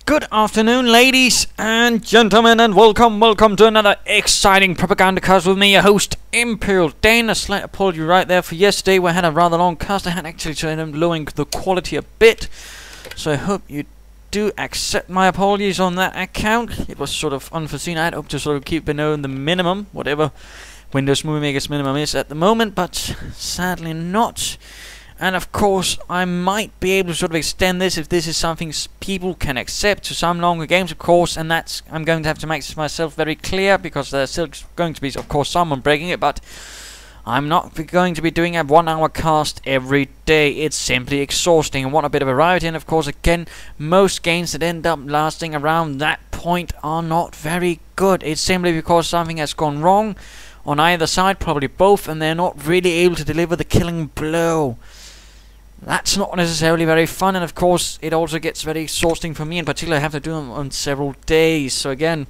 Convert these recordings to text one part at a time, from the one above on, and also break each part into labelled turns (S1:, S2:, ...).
S1: Good afternoon, ladies and gentlemen, and welcome to another exciting Propagandacast with me, your host, Imperial Dane. A slight apology right there for yesterday. We had a rather long cast. I had actually tried lowering the quality a bit, so I hope you do accept my apologies on that account. It was sort of unforeseen. I had hoped to sort of keep below the minimum, whatever Windows Movie Maker's minimum is at the moment, but sadly not. And of course, I might be able to sort of extend this if this is something people can accept to some longer games, of course, and that's, I'm going to have to make myself very clear, because there's still going to be, of course, someone breaking it, but I'm not going to be doing a 1 hour cast every day. It's simply exhausting and want a bit of variety, and of course, again, most games that end up lasting around that point are not very good. It's simply because something has gone wrong on either side, probably both, and they're not really able to deliver the killing blow. That's not necessarily very fun, and of course it also gets very exhausting for me in particular. I have to do them on several days, so again,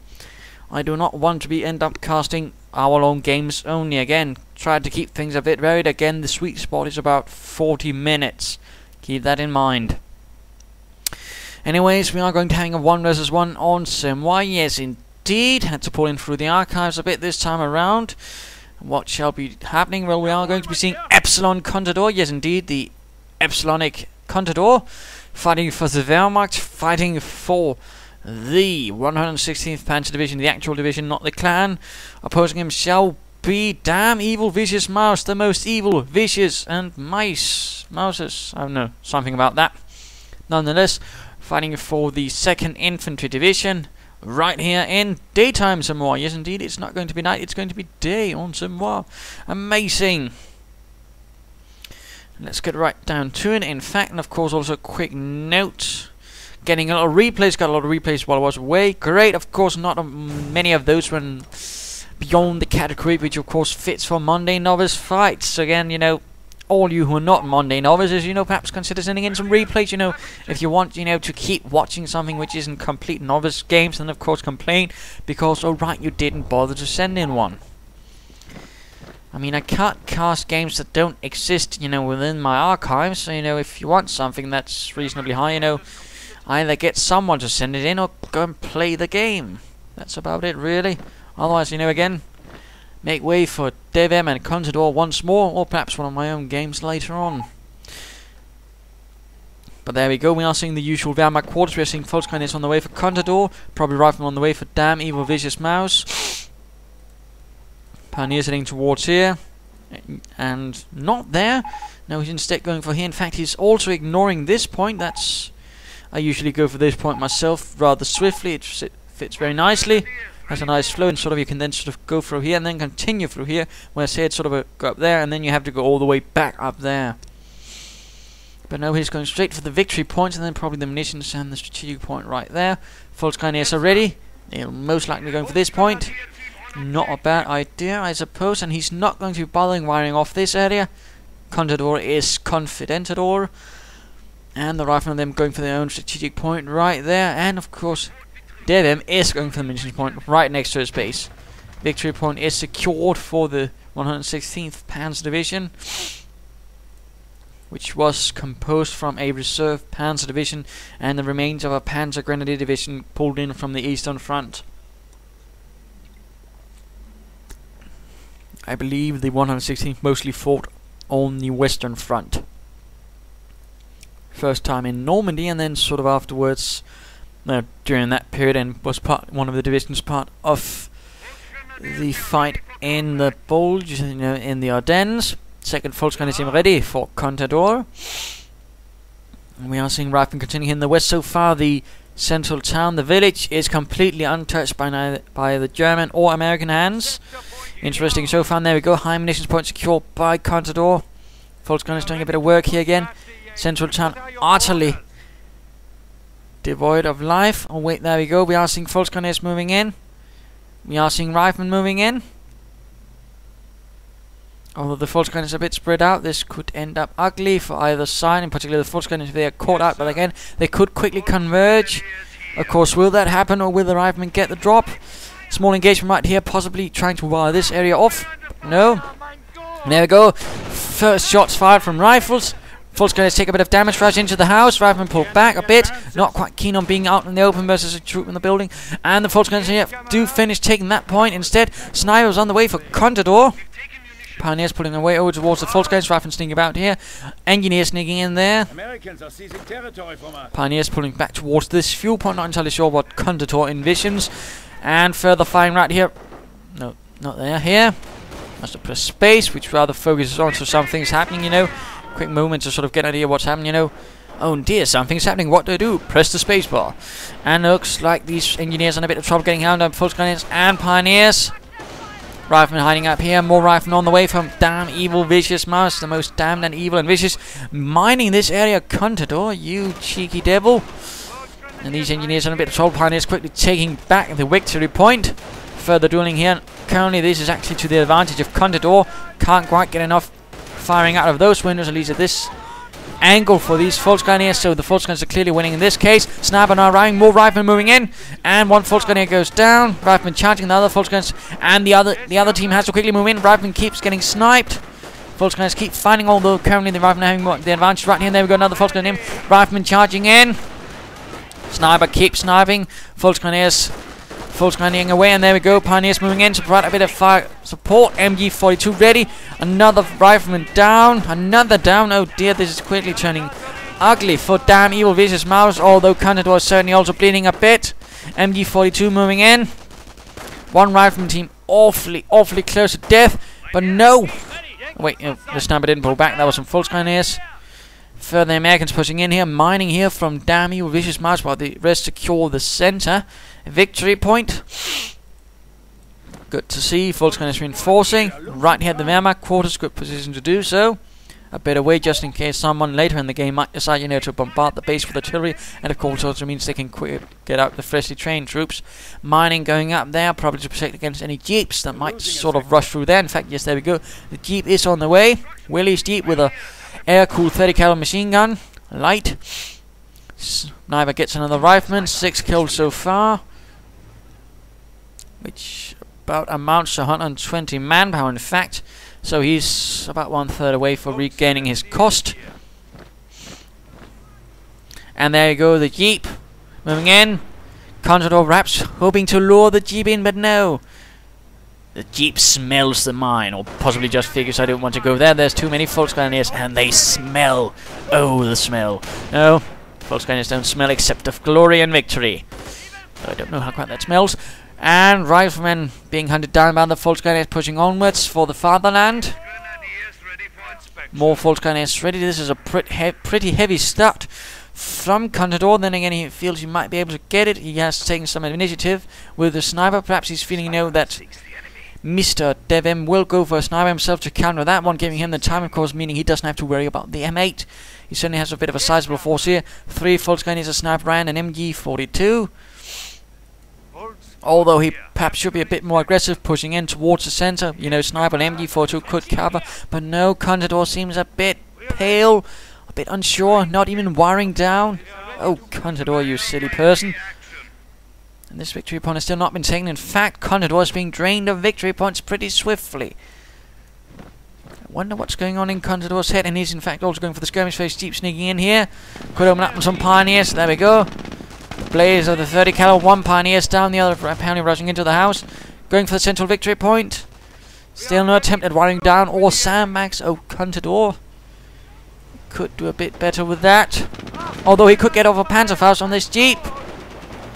S1: I do not want to end up casting hour-long games only. Again, try to keep things a bit varied. Again, the sweet spot is about 40 minutes. Keep that in mind. Anyways, we are going to having a 1 versus 1 on Semois. Yes, indeed. Had to pull in through the archives a bit this time around. What shall be happening? Well, we are going to be seeing EpsilonContador. Yes, indeed, the EpsilonContador, fighting for the Wehrmacht, fighting for the 116th Panzer Division, the actual division, not the clan. Opposing him shall be damn evil, vicious mouse, the most evil, vicious, and mouses, I don't know, something about that. Nonetheless, fighting for the 2nd Infantry Division, right here in daytime Semois. Yes, indeed, it's not going to be night, it's going to be day on Semois. Amazing. Let's get right down to it. In fact, and of course, also a quick note. Getting a lot of replays. Got a lot of replays while I was away. Great. Of course, not many of those were beyond the category, which of course fits for Monday novice fights. So again, you know, all you who are not Monday novices, you know, perhaps consider sending in some replays. You know, if you want, you know, to keep watching something which isn't complete novice games, then of course complain because, oh right, you didn't bother to send in one. I mean, I can't cast games that don't exist, you know, within my archives. So, you know, if you want something that's reasonably high, you know, either get someone to send it in or go and play the game. That's about it, really. Otherwise, you know, again, make way for DevM and Contador once more, or perhaps one of my own games later on. But there we go, we are seeing the usual Wehrmacht quarters. We are seeing Volksgrenadiers on the way for Contador, probably Rifleman on the way for damn evil vicious mouse. Pioneers heading towards here, and not there. No, he's instead going for here. In fact, he's also ignoring this point. That's, I usually go for this point myself rather swiftly. It fits very nicely, has a nice flow, and sort of you can then sort of go through here and then continue through here. Where I say it's sort of go up there, and then you have to go all the way back up there. But no, he's going straight for the victory point, and then probably the munitions and the strategic point right there. Volksgrenadiers are ready. They'll most likely be going for this point. Not a bad idea, I suppose, and he's not going to be bothering wiring off this area. Contador is Confidentador, and the riflemen them going for their own strategic point right there, and of course DevM is going for the munitions point right next to his base. Victory point is secured for the 116th Panzer Division, which was composed from a reserve Panzer Division and the remains of a Panzergrenadier Division pulled in from the Eastern Front. I believe the 116th mostly fought on the Western Front. First time in Normandy, and then sort of afterwards, during that period, and was one of the divisions part of the fight in the Bulge, you know, in the Ardennes. 2nd Volksgrenadier team ready for Contador. And we are seeing riflemen continuing in the west so far. The central town, the village, is completely untouched by the German or American hands. Interesting so far. There we go. High munitions point secured by Contador. Volksgrenadiers doing a bit of work here again. Central town utterly devoid of life. Oh wait, there we go. We are seeing Volksgrenadiers moving in. We are seeing riflemen moving in. Although the Volksgrenadiers are a bit spread out, this could end up ugly for either side. In particular, the Volksgrenadiers, if they are caught out, but again, they could quickly converge. Of course, will that happen, or will the riflemen get the drop? Small engagement right here, possibly trying to wire this area off. No. There we go. First shots fired from rifles. Volksgrenadiers take a bit of damage, rush into the house. Riflemen pull back a bit, not quite keen on being out in the open versus a troop in the building. And the Volksgrenadiers here do finish taking that point. Instead, Snipers on the way for Contador. Pioneers pulling their way over towards the Volksgrenadiers. Riflemen sneaking about here. Engineers sneaking in there. Pioneers pulling back towards this fuel point. Not entirely sure what Contador envisions. And further firing right here. No, not there. Here. Must have pressed space, which rather focuses on so something's happening, you know. Quick moment to sort of get an idea what's happening, you know. Oh dear, something's happening. What do? Press the space bar. And looks like these engineers are in a bit of trouble getting out of Volksgrenadiers and Pioneers. Riflemen hiding up here. More riflemen on the way from damn evil vicious mouse. The most damned and evil and vicious. Mining this area, Contador, you cheeky devil. And these engineers are in a bit of trouble. Pioneers quickly taking back the victory point. Further dueling here. Currently this is actually to the advantage of Contador. Can't quite get enough firing out of those windows, at least at this angle for these Volksgrenadiers. So the Volksgrenadiers are clearly winning in this case. Sniper now riding, more riflemen moving in, and one Volksgrenadier goes down. Rifleman charging the other Volksgrenadiers, and the other team has to quickly move in. Rifleman keeps getting sniped. Volksgrenadiers keep fighting, although currently the Riflemen having the advantage right here. There we go, another Volksgrenadier. Rifleman charging in. Sniper keeps sniping. Volksgrenadiering away, and there we go. Pioneers moving in to provide a bit of fire support. MG42 ready. Another rifleman down. Another down. Oh dear, this is quickly turning ugly for damn evil vicious mouse. Although Contador is certainly also bleeding a bit. MG42 moving in. One rifleman team awfully close to death, but no. Wait, the sniper didn't pull back. That was some Volksgrenadiers. Further Americans pushing in here, mining here from damn evil vicious mouse while the rest secure the center. Victory point. Good to see. Volksgrenadiers reinforcing. Right here at the Wehrmacht quarters, good position to do so. A bit away just in case someone later in the game might decide, you know, to bombard the base with artillery, and of course also means they can get out the freshly trained troops. Mining going up there, probably to protect against any jeeps that might sort of rush through there. In fact, yes, there we go. The jeep is on the way. Willie's jeep with a air-cooled 30 caliber machine gun. Light. Sniper gets another rifleman. 6 killed so far, which about amounts to 120 manpower in fact. So he's about 1/3 away for regaining his cost. And there you go, the jeep moving in. Contador perhaps hoping to lure the jeep in, but no. The jeep smells the mine, or possibly just figures I don't want to go there. There's too many Volksgrenadiers, and they smell. Oh, the smell. No, Volksgrenadiers don't smell except of glory and victory. I don't know how quite that smells. And riflemen being hunted down by the Volksgrenadiers, pushing onwards for the fatherland. More Volksgrenadiers ready. This is a pretty heavy start from Contador. Then again, he feels he might be able to get it. He has taken some initiative with the sniper. Perhaps he's feeling, you know, that Mr. DevM will go for a sniper himself to counter that one, giving him the time, of course, meaning he doesn't have to worry about the M8. He certainly has a bit of a sizable force here. 3 Volksgrenadiers, a sniper and an MG42. Although he perhaps should be a bit more aggressive, pushing in towards the center. You know, sniper and MG42 could cover, but no, Contador seems a bit pale, a bit unsure, not even wiring down. Oh, Contador, you silly person. And this victory point has still not been taken. In fact, Contador is being drained of victory points pretty swiftly. I wonder what's going on in Contador's head, and he's in fact also going for the skirmish phase. Jeep sneaking in here. Could open up on some Pioneers. There we go. Blaze of the 30 caliber. One Pioneer's down, the other apparently rushing into the house. Going for the central victory point. Still no attempt at wiring down or sandbags. Oh, Contador could do a bit better with that. Although he could get off a Panzerfaust on this Jeep.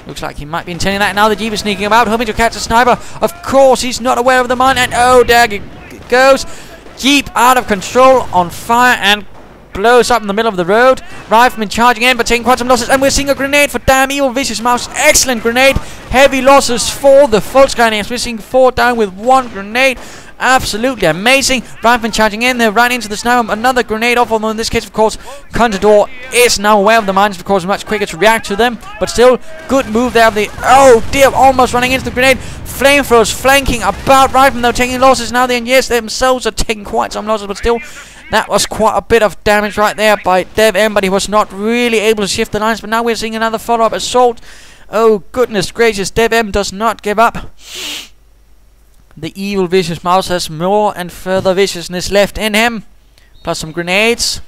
S1: Looks like he might be intending that. Now the Jeep is sneaking about, hoping to catch a sniper. Of course, he's not aware of the mine, and oh, there it goes. Jeep out of control, on fire, and blows up in the middle of the road. Rifleman charging in, but taking quite some losses, and we're seeing a grenade for damn evil vicious mouse. Excellent grenade. Heavy losses for the Volksgrenadiers. We're seeing 4 down with 1 grenade. Absolutely amazing. Rifleman charging in there, ran into the snow. Another grenade off, although in this case, of course, Contador is now aware of the mines, of course, much quicker to react to them. But still, good move there. Oh dear, almost running into the grenade. Flamethrowers flanking about. Rifleman, though, taking losses now. The NGS themselves are taking quite some losses, but still, that was quite a bit of damage right there by DevM, but he was not really able to shift the lines. But now we're seeing another follow-up assault. Oh, goodness gracious, DevM does not give up. The evil vicious mouse has more and further viciousness left in him. Plus some grenades.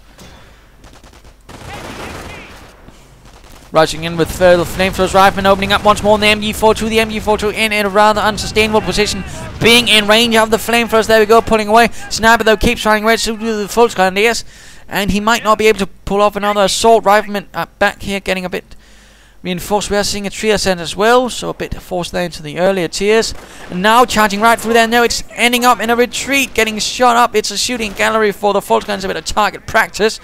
S1: Rushing in with further flamethrowers. Riflemen opening up once more on the MG42. The MG42 in a rather unsustainable position, being in range of the flamethrowers. There we go, pulling away. Sniper though keeps running away to the Volksgrenadiers, and he might not be able to pull off another assault. Rifleman back here getting a bit reinforced. We are seeing a tree ascent as well, so a bit forced there into the earlier tiers. And now charging right through there. No, it's ending up in a retreat, getting shot up. It's a shooting gallery for the Volksgrenadiers, a bit of target practice,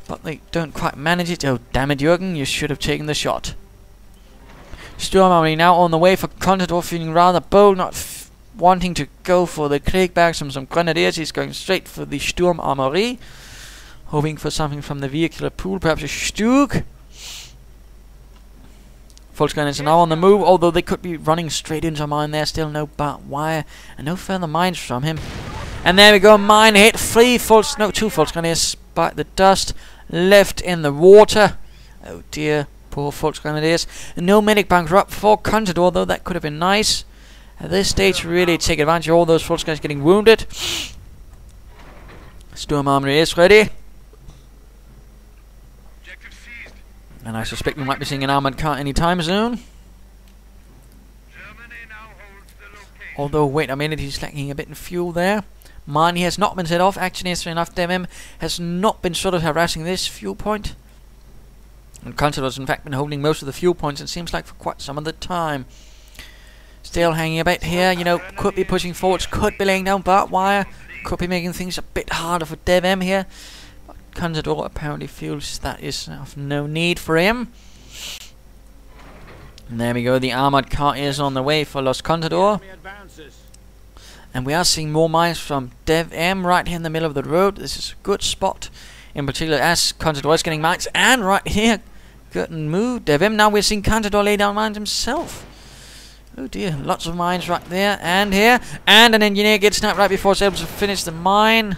S1: but they don't quite manage it. Oh, damn it, Jürgen, you should have taken the shot. Sturm Army now on the way for Contador, feeling rather bold, not wanting to go for the Kriegbergs and some Grenadiers. He's going straight for the Sturm Armory, hoping for something from the vehicular pool, perhaps a Stug. Volksgrenadiers are now on the move, although they could be running straight into a mine there. Still no barbed wire and no further mines from him. And there we go, mine hit. Two Volksgrenadiers by the dust, left in the water. Oh dear, poor Volksgrenadiers. No medic bunker up for Contador, though that could have been nice. At this stage, really take advantage of all those Volksgrenadiers getting wounded. Sturm Armory is ready. And I suspect we might be seeing an armoured car anytime soon. Although, wait a minute, he's lacking a bit in fuel there. Mine has not been set off. Actually, as enough, DevM has not been sort of harassing this fuel point. And Contador has in fact been holding most of the fuel points, it seems like, for quite some of the time. Still hanging a bit here, you know, could be pushing forwards, could be laying down barbed wire, could be making things a bit harder for DevM here. But Contador apparently feels that is of no need for him. And there we go, the armoured car is on the way for Los Contador. And we are seeing more mines from DevM right here in the middle of the road. This is a good spot, in particular as Contador is getting mines. And right here, good move, DevM. Now we're seeing Contador lay down mines himself. Oh dear, lots of mines right there and here. And an engineer gets snapped right before he's able to finish the mine.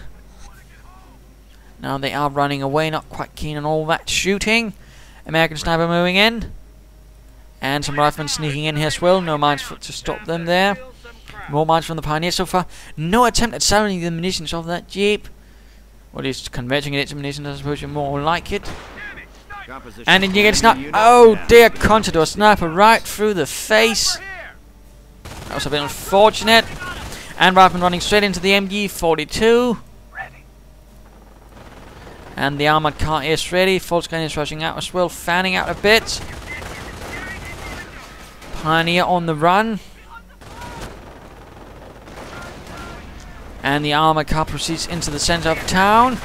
S1: Now they are running away, not quite keen on all that shooting. American sniper moving in. And some riflemen sneaking in here as well. No mines to stop them there. More mines from the Pioneers so far. No attempt at salvaging the munitions of that Jeep. Or at least converting it into munitions, I suppose you're more like it. And then you get snapped. Oh dear, Contador sniper right through the face. That was a bit unfortunate. And rifleman running straight into the MG42. And the armoured car is ready. Volksgrenadiers rushing out as well, fanning out a bit. Pioneer on the run. And the armoured car proceeds into the centre of town.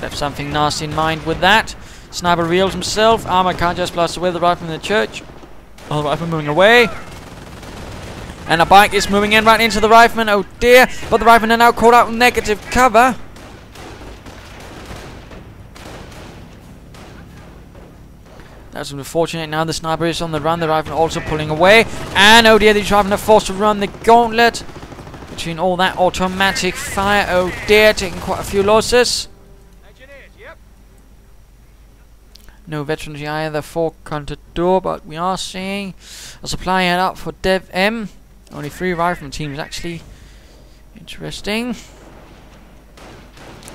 S1: Have something nasty in mind with that. Sniper reels himself. Armoured car just blasts away the rifleman in the church. Oh, the rifleman moving away. And a bike is moving in right into the rifleman. Oh dear. But the riflemen are now caught out in negative cover. That's unfortunate. Now the sniper is on the run. The rifleman also pulling away. And oh dear, these riflemen are forced to run the gauntlet. Between all that automatic fire, oh dear, taking quite a few losses. No veterans either for Contador, but we are seeing a supply head up for DevM. Only 3 rifleman teams actually. Interesting.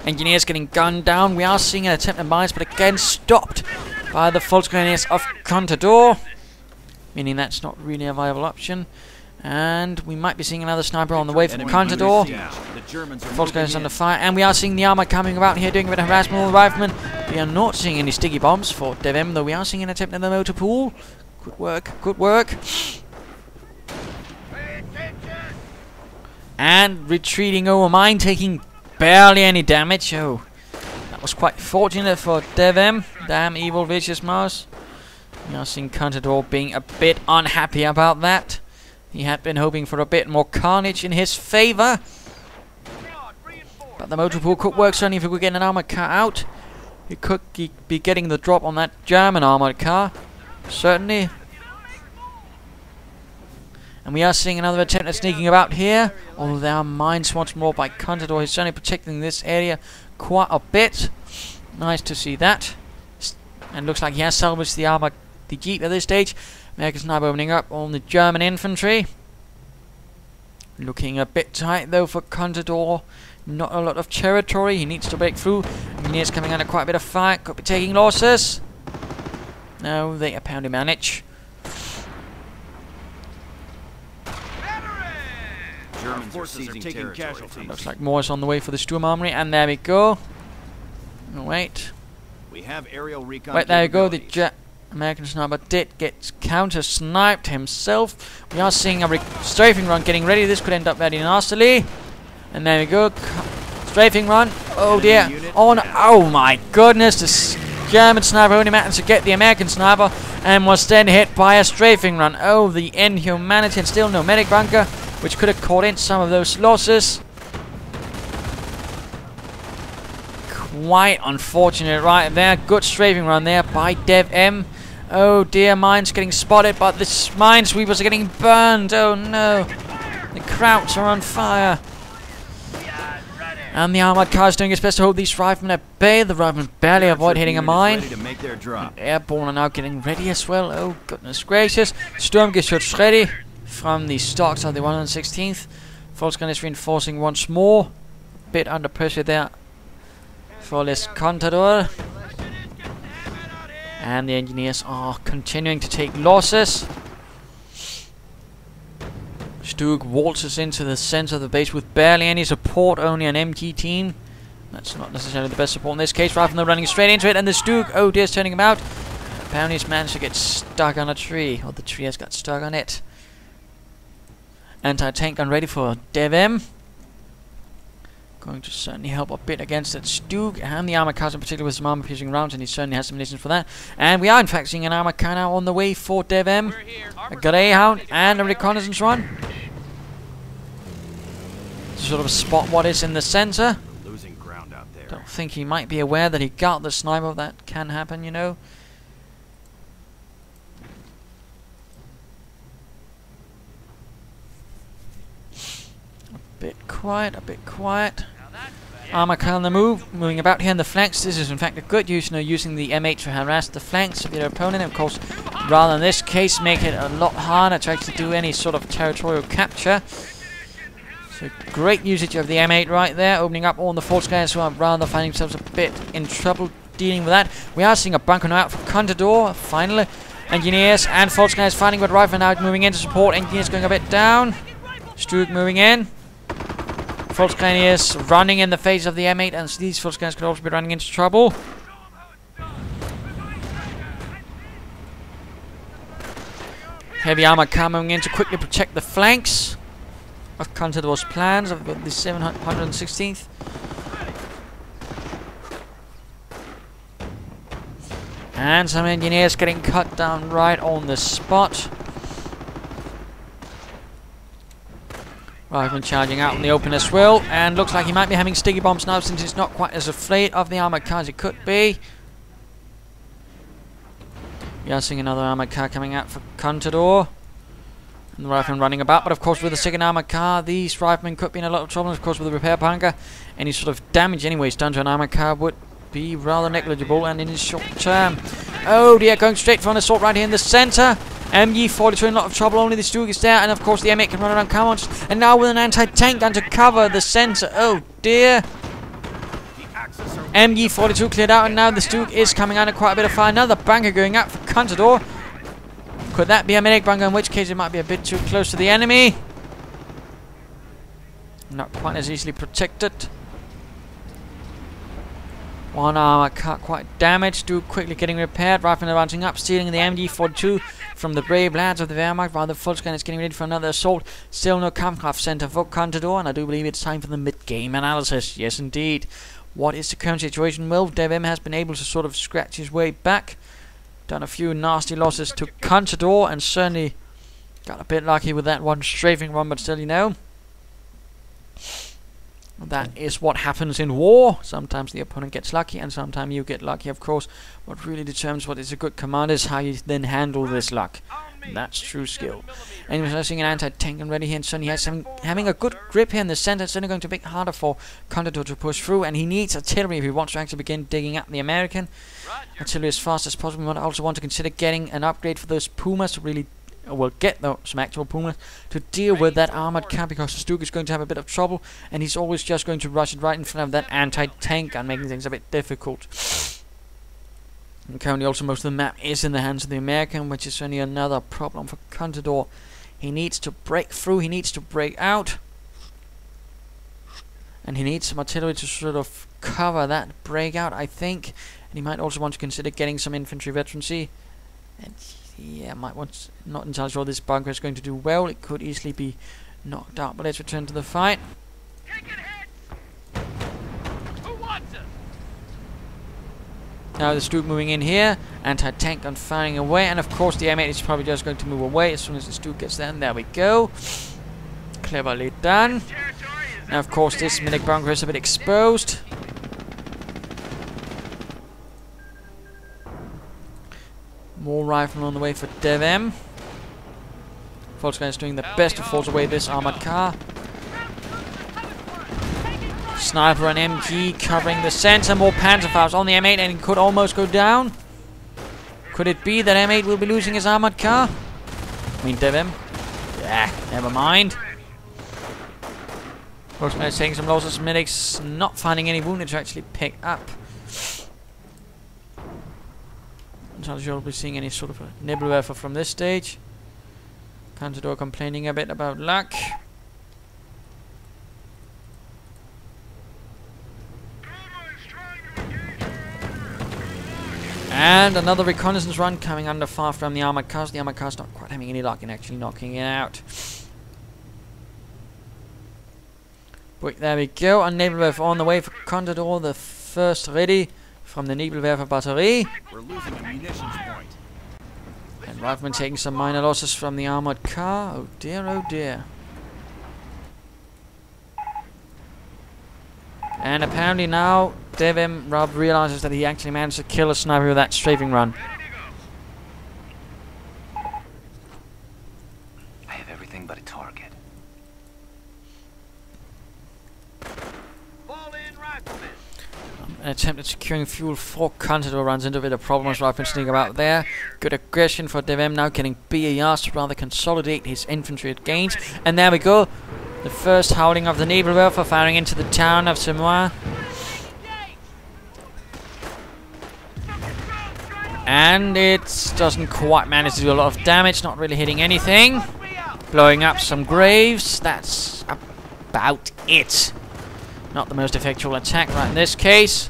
S1: Engineers getting gunned down. We are seeing an attempt at mines, but again stopped by the Volksgrenadiers of Contador. Meaning that's not really a viable option. And we might be seeing another sniper on the way from Contador. Volksgrenadiers under fire. And we are seeing the armour coming about here, doing a bit of harassment on the riflemen. We are not seeing any sticky bombs for DevM, though we are seeing an attempt at the motor pool. Good work, good work. And retreating over mine, taking barely any damage. Oh, that was quite fortunate for DevM. Damn evil vicious mouse. We are seeing Contador being a bit unhappy about that. He had been hoping for a bit more carnage in his favour. But the motor pool could work, certainly if we could get an armoured car out. He could be getting the drop on that German armoured car. Certainly. And we are seeing another attempt at sneaking about here. Although there are mines once more by Contador. He's certainly protecting this area quite a bit. Nice to see that. And looks like he has salvaged the Jeep at this stage. American sniper opening up on the German infantry. Looking a bit tight though for Contador. Not a lot of territory. He needs to break through. Engineers coming under quite a bit of fire. Could be taking losses. No, they apparently manage.
S2: German forces are taking casualties.
S1: Looks like more is on the way for the Sturm Armory, and there we go. Oh, wait.
S2: We have aerial recon.
S1: Wait, there you go. The American sniper did get counter-sniped himself. We are seeing a strafing run getting ready. This could end up very nastily. And there we go. Strafing run. Oh dear. Oh no. Oh my goodness. The German sniper only managed to get the American sniper and was then hit by a strafing run. Oh, the inhumanity, and still no medic bunker, which could have caught in some of those losses. Quite unfortunate right there. Good strafing run there by DevM. Oh dear, mines getting spotted, but the minesweepers are getting burned. Oh no. The krauts are on fire. And the armored car is doing its best to hold these riflemen at bay. The riflemen barely avoid hitting a mine. Airborne are now getting ready as well. Oh goodness gracious. Sturmgeschütz ready from the stocks of the 116th. Volksgun is reinforcing once more. Bit under pressure there for EpsilonContador. And the engineers are continuing to take losses. Stug waltzes into the center of the base with barely any support, only an MG team. That's not necessarily the best support in this case. Riflemen are running straight into it, and the Stug, oh dear, is turning him out. Apparently he's managed to get stuck on a tree, or the tree has got stuck on it. Anti-tank gun ready for DevM. Going to certainly help a bit against that Stug, and the armor cars in particular with some armor piercing rounds, and he certainly has some munitions for that. And we are in fact seeing an armor car now on the way for DevM. A Greyhound and a reconnaissance run. To sort of spot what is in the center.
S2: Losing ground out there.
S1: Don't think he might be aware that he got the sniper. That can happen, you know. A bit quiet, a bit quiet. Armor car on the move, moving about here in the flanks. This is in fact a good use, you know, using the M8 to harass the flanks of your opponent. Of course, rather in this case, make it a lot harder to actually do any sort of territorial capture. So great usage of the M8 right there, opening up all the force guys who are rather finding themselves a bit in trouble dealing with that. We are seeing a bunker now out for Contador, finally. Engineers and force guys fighting with rifle now moving in to support. Engineers going a bit down. Strug moving in. Volksgrenadiers running in the face of the M8, and these Volksgrenadiers could also be running into trouble. Heavy armor coming in to quickly protect the flanks of Contador's plans of the 716th. And some engineers getting cut down right on the spot. Rifleman charging out in the open as well, and looks like he might be having sticky bombs now since he's not quite as afraid of the armored car as he could be. We are seeing another armored car coming out for Contador. And the rifleman running about, but of course with the second armored car, these riflemen could be in a lot of trouble. Of course with the repair bunker, any sort of damage anyways done to an armored car would be rather negligible and in the short term. Oh dear, going straight for an assault right here in the center. MG42 in a lot of trouble, only the Stug is there, and of course the M8 can run around counts, and now with an anti-tank gun to cover the center. Oh dear. MG42 cleared out, and now the Stug is coming under quite a bit of fire. Another bunker going out for Contador. Could that be a medic bunker, in which case it might be a bit too close to the enemy. Not quite as easily protected. One armor car quite damaged, Stug quickly getting repaired. Riflemen advancing up, stealing the MG42 from the brave lads of the Wehrmacht, while the Volksgun is getting ready for another assault. Still no Kampfkraft center for Contador, and I do believe it's time for the mid-game analysis. Yes, indeed. What is the current situation? Well, DevM has been able to sort of scratch his way back. Done a few nasty losses to Contador, and certainly got a bit lucky with that one strafing run, but still, you know. That is what happens in war. Sometimes the opponent gets lucky, and sometimes you get lucky, of course. What really determines what is a good command is how you then handle this luck. That's true skill. Anyways, I'm seeing an anti-tank and ready here, and certainly has having a good grip here in the center. It's only going to be harder for Contador to push through, and he needs artillery if he wants to actually begin digging up the American. Artillery as fast as possible. We also want to consider getting an upgrade for those Pumas to really get some actual Pumas to deal with that armored car, because the Stug is going to have a bit of trouble, and he's always just going to rush it right in front of that anti-tank gun, making things a bit difficult. And currently also most of the map is in the hands of the American, which is only another problem for Contador. He needs to break through, he needs to break out. And he needs some artillery to sort of cover that breakout, I think. And he might also want to consider getting some infantry veterancy. And yeah, might want, not entirely sure this bunker is going to do well. It could easily be knocked out, but let's return to the fight. Now the Stuke moving in here, anti-tank gun firing away, and of course the M8 is probably just going to move away as soon as the Stuke gets there, and there we go. Cleverly done. Now of course this medic bunker is a bit exposed. More rifle on the way for DevM. Volkswagen is doing the best to force away this armored car. Sniper and MG covering the center. More Panzerfaust on the M8 and it could almost go down. Could it be that M8 will be losing his armored car? I mean DevM. Yeah, never mind. Volkswagen is taking some losses. Medics not finding any wounded to actually pick up. I'm not sure we'll be seeing any sort of a Nebelwerfer from this stage. Contador complaining a bit about luck. And another reconnaissance run coming under far from the armored cars. The armored car's not quite having any luck in actually knocking it out. But there we go. A Nebelwerfer on the way for Contador. The first ready from the Nebelwerfer battery.
S2: We're losing a munitions point.
S1: And Rifleman taking some minor losses from the armored car. Oh dear, oh dear. And apparently now DevM Rob realizes that he actually managed to kill a sniper with that strafing run.
S3: I have everything but a target.
S1: An attempt at securing fuel for Contador runs into a bit of problems. Rifleman sneaking about there. Good aggression for DevM now getting BARs to rather consolidate his infantry gains. And there we go. The first howling of the Nebelwerfer firing into the town of Semois. And it doesn't quite manage to do a lot of damage, not really hitting anything. Blowing up some graves, that's about it. Not the most effectual attack right in this case.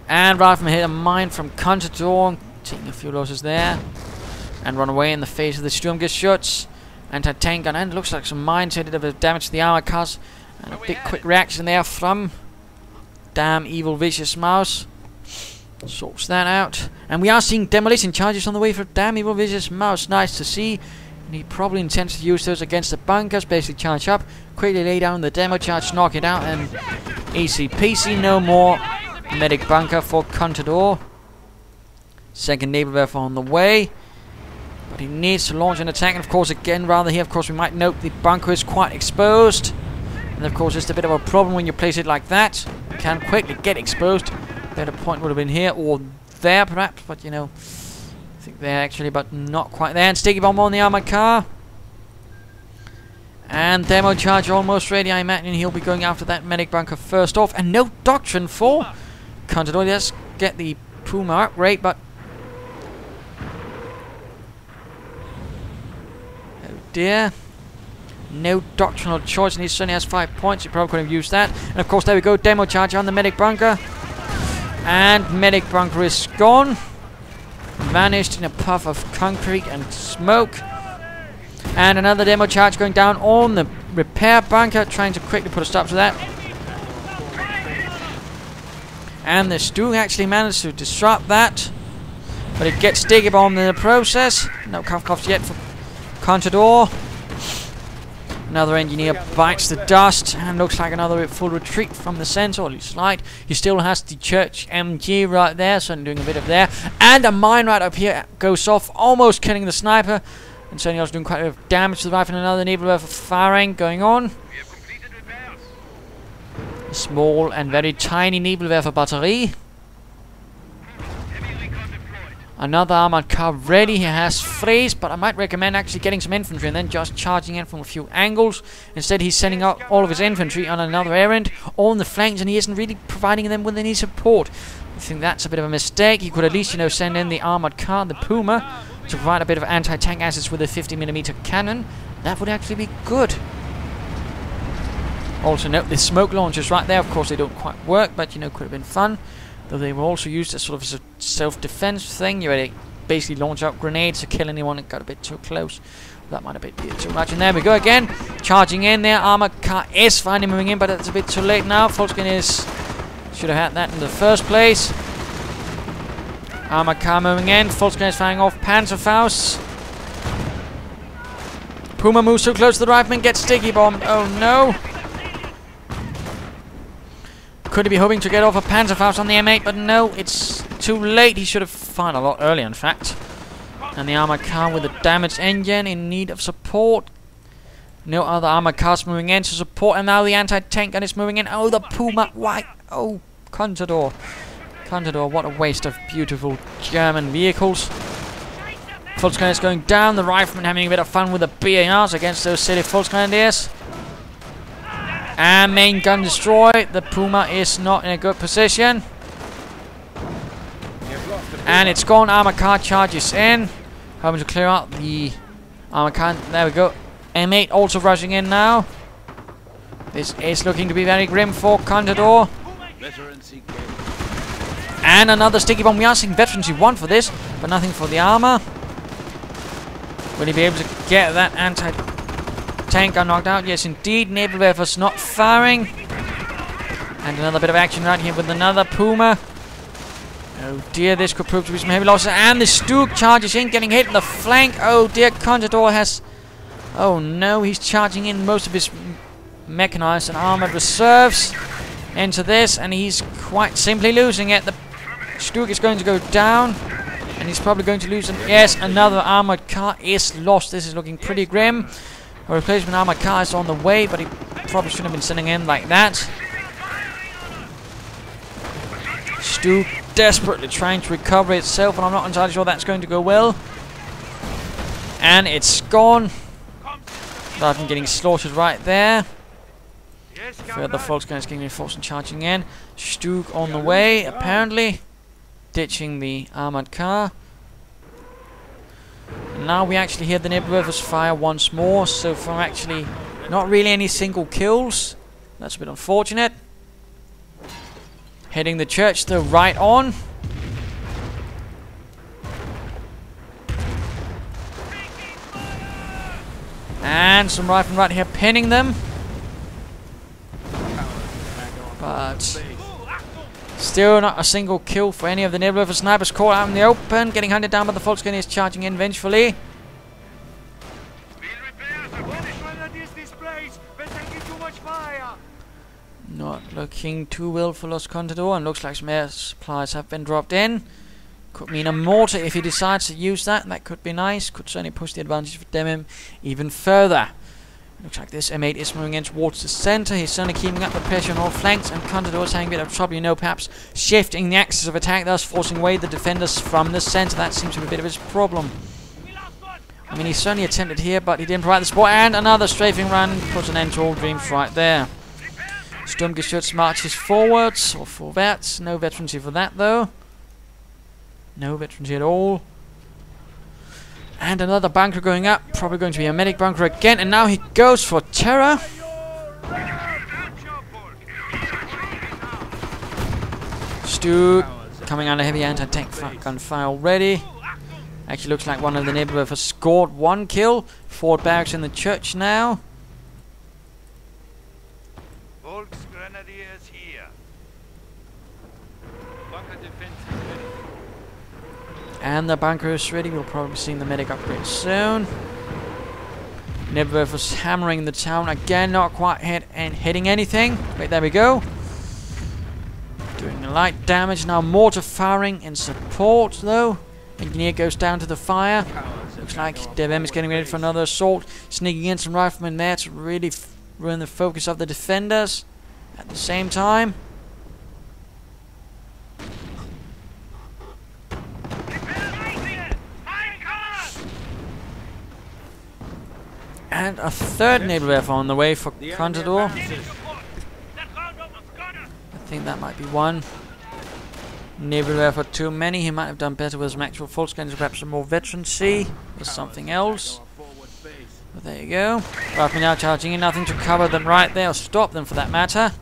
S1: And Rifleman hit a mine from Contador, taking a few losses there. And run away in the face of the Sturmgeschütz. Anti-tank gun, and it looks like some mines did a bit of damage to the armor cars. And a big quick reaction there from damn evil vicious mouse. Sorts that out. And we are seeing demolition charges on the way for damn evil vicious mouse. Nice to see. And he probably intends to use those against the bunkers. Basically charge up, quickly lay down the demo charge, knock it out, and easy peasy. No more medic bunker for Contador. Second Nebelwerfer on the way. But he needs to launch an attack, and of course again rather here, of course we might note the bunker is quite exposed. And of course it's a bit of a problem when you place it like that. You can quickly get exposed. Better point would have been here or there perhaps, but you know, I think there actually, but not quite there. And sticky bomb on the armored car. And demo charge almost ready. I imagine he'll be going after that medic bunker first off. And no doctrine for Contador. Let's get the Puma upgrade, but oh dear. No doctrinal choice, and he certainly has 5 points. He probably could have used that. And of course, there we go. Demo charge on the medic bunker. And medic bunker is gone. Vanished in a puff of concrete and smoke. And another demo charge going down on the repair bunker, trying to quickly put a stop to that. And the Stu actually managed to disrupt that. But it gets sticky bombed in the process. No cuff yet for Contador. Another engineer bites the dust, and looks like another full retreat from the center, or at least slight. He still has the church MG right there, so I'm doing a bit of there. And a mine right up here goes off, almost killing the sniper. And certainly also doing quite a bit of damage to the rifle. And another Nebelwerfer firing going on. A small and very tiny Nebelwerfer battery. Another armored car ready. He has frays, but I might recommend actually getting some infantry and then just charging in from a few angles. Instead, he's sending out all of his infantry on another errand on the flanks, and he isn't really providing them with any support. think that's a bit of a mistake. He could at least, you know, send in the armored car, the Puma, to provide a bit of anti-tank assets with a 50mm cannon. That would actually be good. Also note the smoke launchers right there. Of course, they don't quite work, but, you know, could have been fun. Though they were also used as sort of a self-defense thing. You had to basically launch out grenades to kill anyone that got a bit too close. That might have been too much. And there we go again. Charging in there. Armored car is finally moving in, but it's a bit too late now. Volksgrenadiers should have had that in the first place. Armored car moving in. Volksgrenadiers firing off Panzerfaust. Puma moves too close to the rifleman. Gets sticky bombed. Oh no. Could he be hoping to get off a Panzerfaust on the M8? But no, it's too late. He should have fired a lot earlier, in fact. And the armored car with a damaged engine in need of support. No other armored cars moving in to support. And now the anti-tank gun is moving in. Oh, the Puma. Why? Oh, Contador. Contador, what a waste of beautiful German vehicles. Volksgrenadiers going down. The riflemen having a bit of fun with the BARs against those silly Volksgrenadiers. And main gun destroyed. The Puma is not in a good position. And it's gone. Armored car charges in. Hoping to clear out the armored car. There we go. M8 also rushing in now. This is looking to be very grim for Contador. And another sticky bomb. We are seeing Veterancy 1 for this, but nothing for the armor. Will he be able to get that anti-tank gun knocked out? Yes, indeed. Nebelwerfer's not firing. And another bit of action right here with another Puma. Oh dear, this could prove to be some heavy losses. And the Stug charges in, getting hit in the flank. Oh dear, Contador has... Oh no, he's charging in most of his mechanized and armored reserves into this. And he's quite simply losing it. The Stug is going to go down. And he's probably going to lose them. Yes, another armored car is lost. This is looking pretty grim. A replacement armored car is on the way, but he probably shouldn't have been sending in like that. Stug desperately trying to recover itself, and I'm not entirely sure that's going to go well. And it's gone. Rather than getting slaughtered right there. Further Volksgrenadiers getting reinforced and charging in. Stug on the way, apparently. Ditching the armored car. And now we actually hear the Nebelwerfers fire once more. So far actually not really any single kills. That's a bit unfortunate. Hitting the church though right on. And some riflemen right here pinning them. But still not a single kill for any of the Nebelwerfer snipers caught out in the open. Getting hunted down by the Volksgrenadiers charging in vengefully. Not looking too well for Los Contador, and looks like some air supplies have been dropped in. Could mean a mortar if he decides to use that. That could be nice. Could certainly push the advantage for DevM even further. Looks like this M8 is moving in towards the center. He's certainly keeping up the pressure on all flanks, and Contador is having a bit of trouble, you know, perhaps shifting the axis of attack, thus forcing away the defenders from the center. That seems to be a bit of his problem. I mean, he certainly attempted here, but he didn't provide the support, and another strafing run puts an end to all dreams right there. Sturmgeschütz marches forwards, or forwards. No veterancy for that, though. No veterancy at all. And another bunker going up. Probably going to be a medic bunker again. And now he goes for terror. Stug coming under heavy anti-tank gunfire already. Actually looks like one of the Nebelwerfers scored one kill. Forward barracks in the church now.
S2: Volksgrenadiers here. Bunker defense is ready.
S1: And the bunker is ready. We'll probably be seeing the medic upgrade soon. Nebelwerfer's hammering the town again. Not quite hitting anything. Wait, there we go. Doing light damage. Now mortar firing in support, though. Engineer goes down to the fire. Looks like DevM is getting ready for another assault. Sneaking in some riflemen there to really ruin the focus of the defenders at the same time. And a third Nebelwerfer on the way for Contador. I think that might be one. Nebelwerfer too many. He might have done better with some actual full scans, perhaps some more veterancy or something else. But there you go. Wehrmacht now charging in, nothing to cover them right there, or stop them for that matter.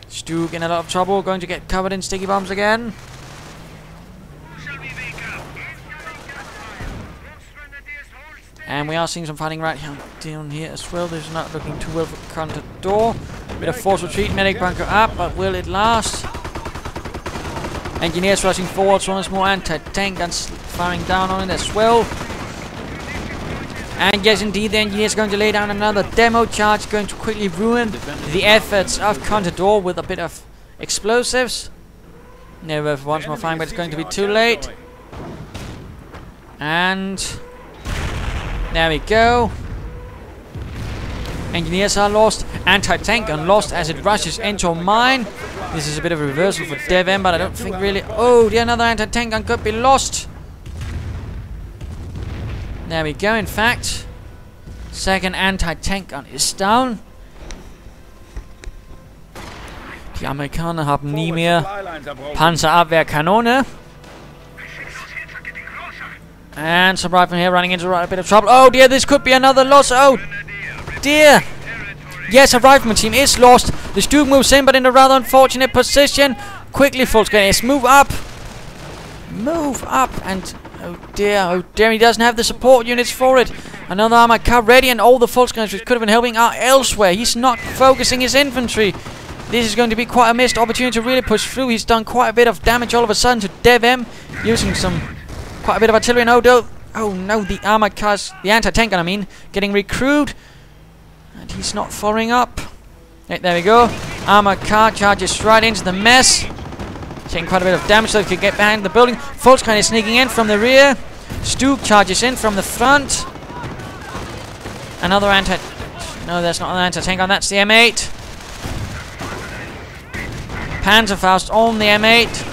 S1: Stug in a lot of trouble, going to get covered in sticky bombs again. And we are seeing some fighting right down here as well. This is not looking too well for Contador. Bit of forced retreat, medic bunker up, but will it last? Engineers rushing forwards, once more anti-tank guns firing down on it as well. And yes, indeed, the engineers going to lay down another demo charge, going to quickly ruin the efforts of Contador with a bit of explosives. Nebelwerfer once more firing, but it's going to be too late. And there we go. Engineers are lost. Anti-tank gun lost as it rushes into a mine. This is a bit of a reversal for DevM, but I don't think really... Oh, the another anti-tank gun could be lost. There we go, in fact. Second anti-tank gun is down. Die Amerikaner haben nie mehr Panzerabwehrkanone. And some riflemen here running into a bit of trouble. Oh dear, this could be another loss. Oh dear. Yes, a rifleman team is lost. The Stug moves in, but in a rather unfortunate position. Quickly, full scanners, move up. Move up. And oh dear, he doesn't have the support units for it. Another armored car ready, and all the full scanners which could have been helping are elsewhere. He's not focusing his infantry. This is going to be quite a missed opportunity to really push through. He's done quite a bit of damage all of a sudden to DevM, using quite a bit of artillery. And oh no, the armored cars, the anti-tank gun, I mean, getting recruited. And he's not following up. Right, there we go. Armored car charges right into the mess. Taking quite a bit of damage so they could get behind the building. Volkskrone is sneaking in from the rear. Stug charges in from the front. Another No, that's not an anti-tank gun, that's the M8. Panzerfaust on the M8.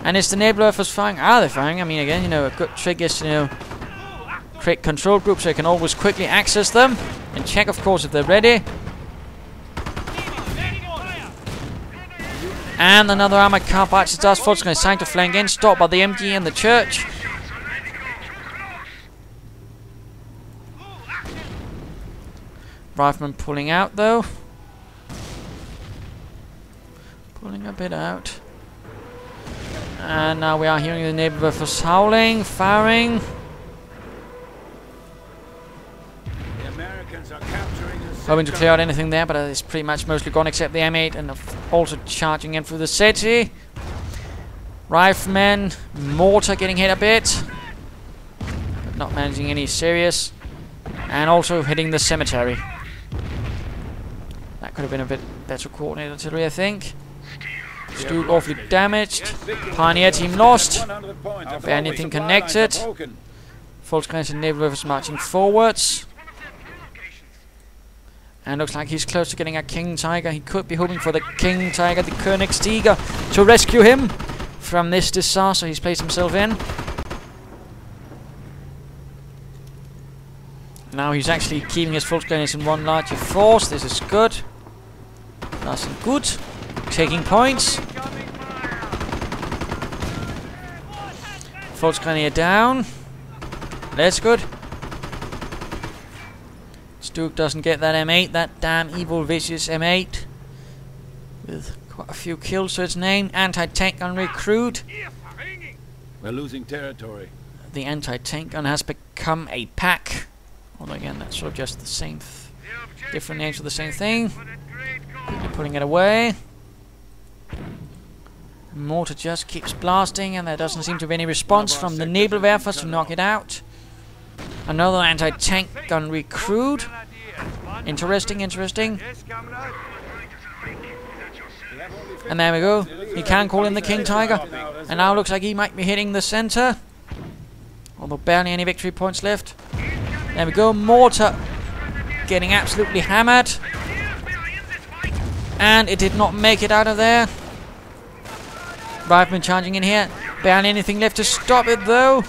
S1: And it's the Nebelwerfers firing. Are they firing? I mean, again, you know, a good trick is to, create control groups so you can always quickly access them. And check, of course, if they're ready. And another armored car bites the dust. Volkskrone is trying to flank in, stopped by the MG and the church. Rifleman pulling out, though. Pulling a bit out. And now we are hearing the Nebelwerfers howling, firing. Hoping to clear out anything there, but it's pretty much mostly gone except the M8, and also charging in through the city. Riflemen, mortar getting hit a bit, but not managing any serious. And also hitting the cemetery. That could have been a bit better coordinated artillery, I think. Stug awfully damaged. Pioneer team lost. Barely anything connected. Volkskrone and Nebelwerfers marching forwards. And looks like he's close to getting a King Tiger. He could be hoping for the King Tiger, the Königstiger, to rescue him from this disaster he's placed himself in. Now he's actually keeping his Volkskrone in one larger force. This is good. Nice and good. Taking points. Volkskrone down. That's good. Stug doesn't get that M8, that damn evil vicious M8. With quite a few kills to its name. Anti-tank gun recruit.
S2: We're losing territory.
S1: The anti-tank gun has become a pack. Although again, that's sort of just the same, different names for the same thing. Quickly putting it away. Mortar just keeps blasting, and there doesn't seem to be any response from the Nebelwerfers to knock it out. Another anti-tank gun recruit. Interesting, interesting. And there we go. He can call in the King Tiger. And now looks like he might be hitting the center. Although barely any victory points left. There we go. Mortar getting absolutely hammered. And it did not make it out of there. Rifleman charging in here. Barely anything left to stop it, though.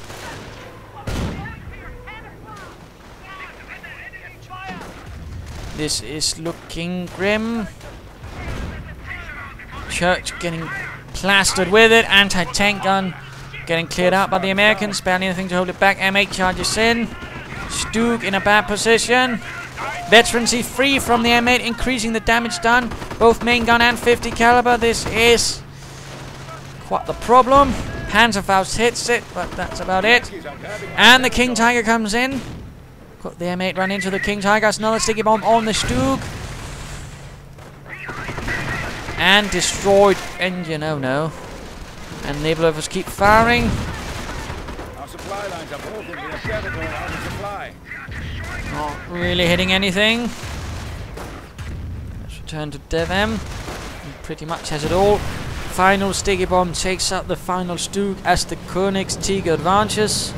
S1: This is looking grim. Church getting plastered with it. Anti-tank gun getting cleared out by the Americans. Barely anything to hold it back. M8 charges in. Stug in a bad position. Veterancy free from the M8, increasing the damage done. Both main gun and 50 caliber. This is quite the problem. Panzerfaust hits it, but that's about it. And the King Tiger comes in. Got the M8 run into the King Tiger. That's another sticky bomb on the Stug. And destroyed engine. Oh no. And Nebelwerfers keep firing.
S2: Our supply lines are both in the territory out of supply.
S1: Not really hitting anything. Let's return to DevM. He pretty much has it all. Final sticky bomb takes out the final Stug as the Königstigr advances.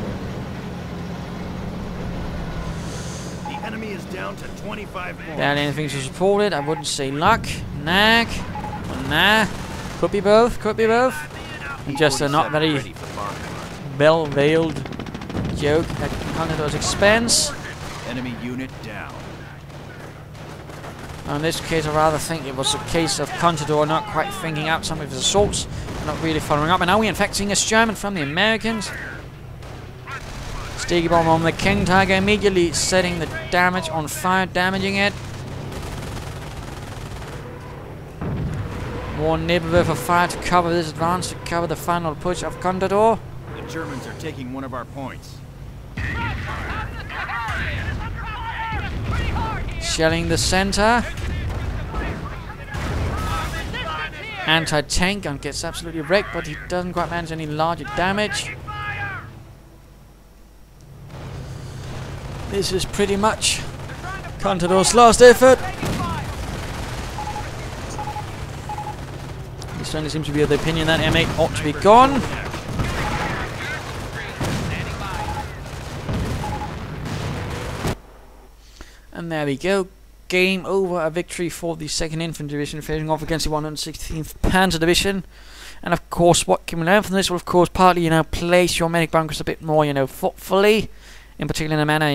S2: The enemy is down to 25 more.
S1: Barely anything to support it. I wouldn't say luck. Nag. Or nah. Could be both. Could be both. Just a not very well-veiled joke at Contador's expense.
S2: Enemy unit down.
S1: In this case, I rather think it was a case of Contador not quite thinking out some of his assaults, not really following up. And now we're infecting a German from the Americans. Sticky bomb on the King Tiger, immediately setting the damage on fire, damaging it. More Nebelwerfer fire to cover this advance, to cover the final push of Contador.
S2: The Germans are taking one of our points.
S1: Shelling the center. Anti-tank gun gets absolutely wrecked, but he doesn't quite manage any larger damage. This is pretty much Contador's last effort. He certainly seems to be of the opinion that M8 ought to be gone. And there we go. Game over. A victory for the 2nd Infantry Division facing off against the 116th Panzer Division. And of course, what can we learn from this? Well, of course, partly, place your medic bunkers a bit more, thoughtfully. In particular, in a manner,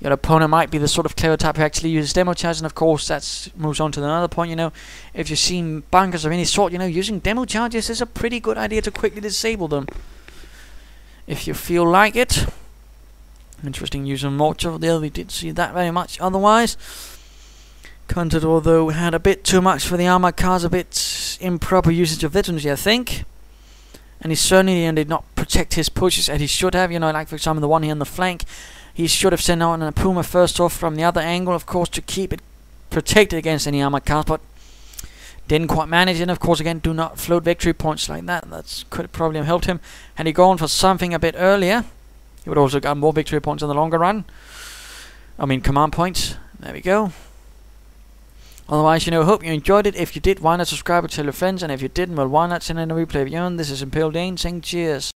S1: your opponent might be the sort of clever type who actually uses demo charges. And of course, that moves on to another point, If you see bunkers of any sort, using demo charges is a pretty good idea to quickly disable them. If you feel like it. Interesting use of mortar there, we did see that very much otherwise. Contador, though, had a bit too much for the armoured cars, a bit improper usage of veterancy, I think. And he certainly did not protect his pushes as he should have, like for example the one here on the flank. He should have sent out a Puma first off from the other angle, of course, to keep it protected against any armoured cars, but didn't quite manage. And of course, again, do not float victory points like that. That could probably have helped him. Had he gone for something a bit earlier, he would also get more victory points in the longer run. I mean, command points. There we go. Otherwise, hope you enjoyed it. If you did, why not subscribe and tell your friends? And if you didn't, well, why not send in a replay of your own? This is Imperial Dane saying cheers.